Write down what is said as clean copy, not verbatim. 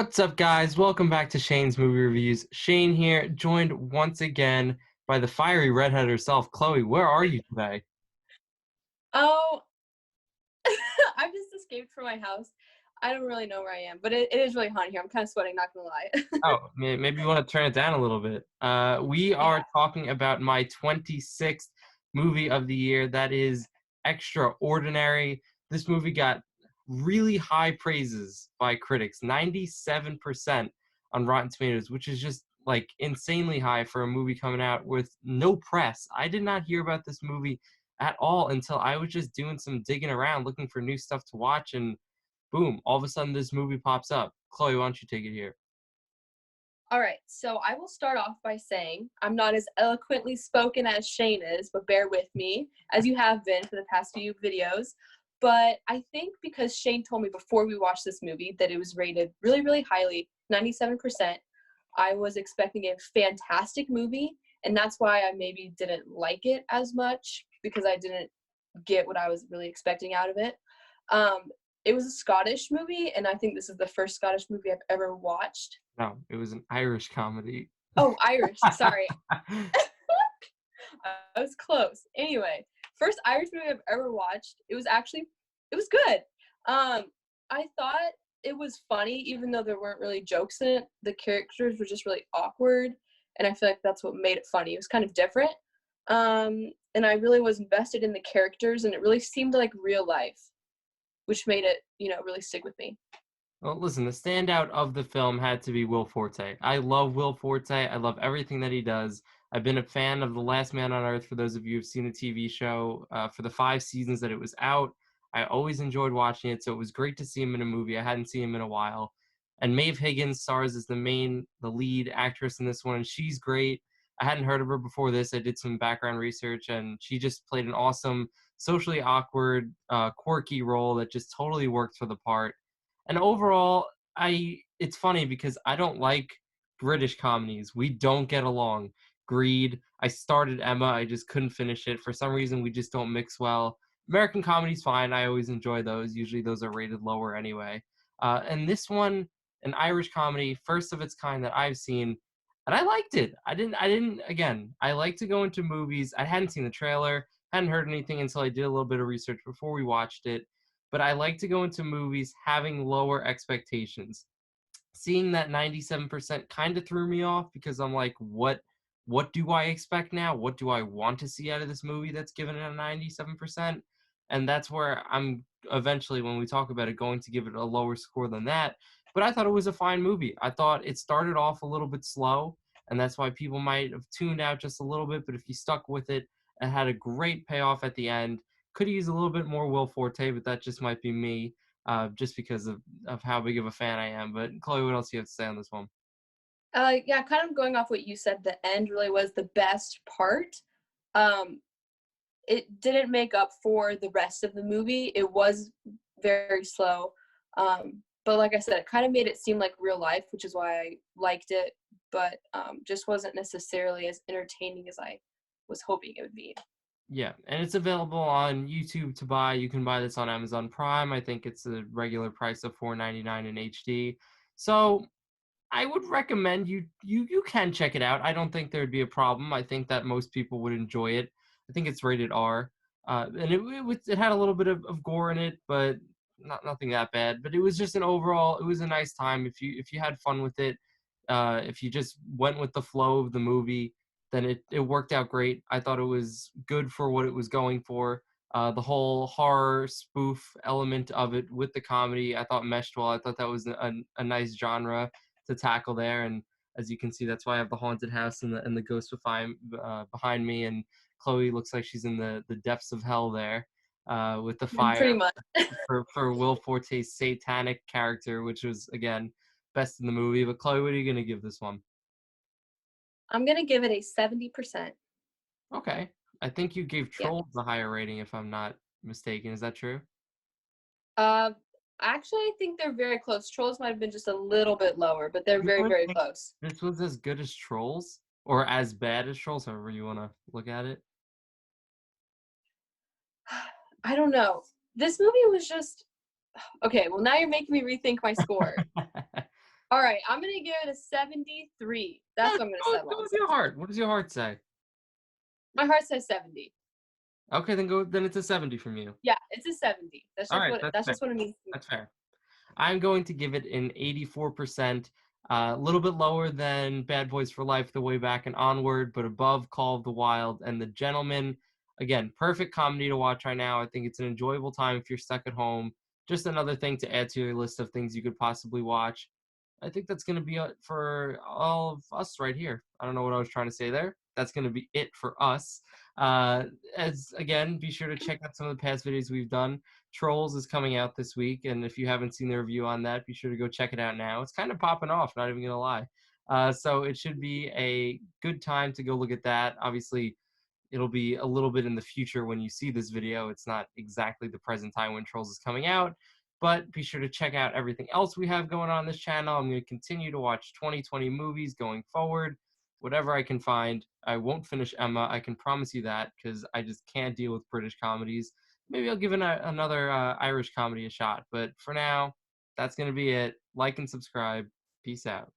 What's up, guys? Welcome back to Shane's Movie Reviews. Shane here, joined once again by the fiery redhead herself, Chloe. Where are you today? Oh, I've just escaped from my house. I don't really know where I am, but it is really hot here. I'm kind of sweating, not gonna lie. Oh, maybe you want to turn it down a little bit. We Yeah. are talking about my 26th movie of the year. That is Extraordinary. This movie got really high praises by critics, 97% on Rotten Tomatoes, which is just like insanely high for a movie coming out with no press. I did not hear about this movie at all until I was just doing some digging around looking for new stuff to watch, and boom, all of a sudden this movie pops up. Chloe, why don't you take it here? All right, so I will start off by saying I'm not as eloquently spoken as Shane is, but bear with me, as you have been for the past few videos. But I think because Shane told me before we watched this movie that it was rated really, really highly, 97%, I was expecting a fantastic movie, and that's why I maybe didn't like it as much because I didn't get what I was really expecting out of it. Um, it was a Scottish movie, and I think this is the first Scottish movie I've ever watched. No, it was an Irish comedy. Oh, Irish. Sorry, I was close. Anyway, first Irish movie I've ever watched. It was good. I thought it was funny, even though there weren't really jokes in it. The characters were just really awkward, and I feel like that's what made it funny. It was kind of different. And I really was invested in the characters, and it really seemed like real life, which made it, really stick with me. Well, listen, the standout of the film had to be Will Forte. I love Will Forte. I love everything that he does. I've been a fan of The Last Man on Earth, for those of you who've seen the TV show, for the 5 seasons that it was out. I always enjoyed watching it, so it was great to see him in a movie. I hadn't seen him in a while. And Maeve Higgins stars as the lead actress in this one, and she's great. I hadn't heard of her before this. I did some background research, and she just played an awesome, socially awkward, quirky role that just totally worked for the part. And overall, I it's funny because I don't like British comedies. We don't get along. Greed. I started Emma. I just couldn't finish it. For some reason, we just don't mix well. American comedy's fine. I always enjoy those. Usually those are rated lower anyway. And this one, an Irish comedy, first of its kind that I've seen, and I liked it. Again, I like to go into movies. I hadn't seen the trailer, hadn't heard anything until I did a little bit of research before we watched it, but I like to go into movies having lower expectations. Seeing that 97% kind of threw me off because I'm like, what do I expect now? What do I want to see out of this movie that's given it a 97%? And that's where I'm eventually, when we talk about it, going to give it a lower score than that. But I thought it was a fine movie. I thought it started off a little bit slow, and that's why people might have tuned out just a little bit. But if you stuck with it, it had a great payoff at the end. Could use a little bit more Will Forte, but that just might be me, just because of how big of a fan I am. But Chloe, what else do you have to say on this one? Yeah, kind of going off what you said, the end really was the best part. Um, it didn't make up for the rest of the movie. It was very slow. But like I said, it kind of made it seem like real life, which is why I liked it, but just wasn't necessarily as entertaining as I was hoping it would be. Yeah, and it's available on YouTube to buy. You can buy this on Amazon Prime. I think it's a regular price of $4.99 in HD. So I would recommend you can check it out. I don't think there'd be a problem. I think that most people would enjoy it. I think it's rated R, and it had a little bit of gore in it, but nothing that bad. But it was just it was a nice time. If you had fun with it, if you just went with the flow of the movie, then it worked out great. I thought it was good for what it was going for. The whole horror spoof element of it with the comedy, I thought meshed well. I thought that was a nice genre to tackle there. And as you can see, that's why I have the haunted house and the ghost behind me. And Chloe looks like she's in the depths of hell there, with the Pretty fire much. for Will Forte's satanic character, which was again best in the movie. But Chloe, what are you gonna give this one? I'm gonna give it a 70%. Okay, I think you gave Yeah. Trolls a higher rating, if I'm not mistaken. Is that true? Uh, Actually, I think they're very close. Trolls might have been just a little bit lower, but they're You very, wouldn't very think close. this was as good as Trolls or as bad as Trolls, however you want to look at it. I don't know. This movie was just okay. Well, now you're making me rethink my score. All right, I'm gonna give it a 73. That's Oh, what I'm gonna go settle go on. with your heart. What does your heart say? My heart says 70. Okay, then it's a 70 from you. Yeah, it's a 70. That's All just right, what that's that's fair. just what it means to me. That's fair. I'm going to give it an 84%, a little bit lower than Bad Boys for Life, The Way Back and Onward, but above Call of the Wild and The Gentleman. Again, perfect comedy to watch right now. I think it's an enjoyable time if you're stuck at home. Just another thing to add to your list of things you could possibly watch. I think that's going to be it for all of us right here. I don't know what I was trying to say there. That's going to be it for us. Uh, as again, be sure to check out some of the past videos we've done. Trolls is coming out this week, and if you haven't seen the review on that, be sure to go check it out now. It's kind of popping off, not even gonna lie. So it should be a good time to go look at that. Obviously, it'll be a little bit in the future when you see this video. It's not exactly the present time when Trolls is coming out, but be sure to check out everything else we have going on this channel. I'm going to continue to watch 2020 movies going forward, whatever I can find. I won't finish Emma. I can promise you that because I just can't deal with British comedies. Maybe I'll give another Irish comedy a shot, but for now, that's going to be it. Like and subscribe. Peace out.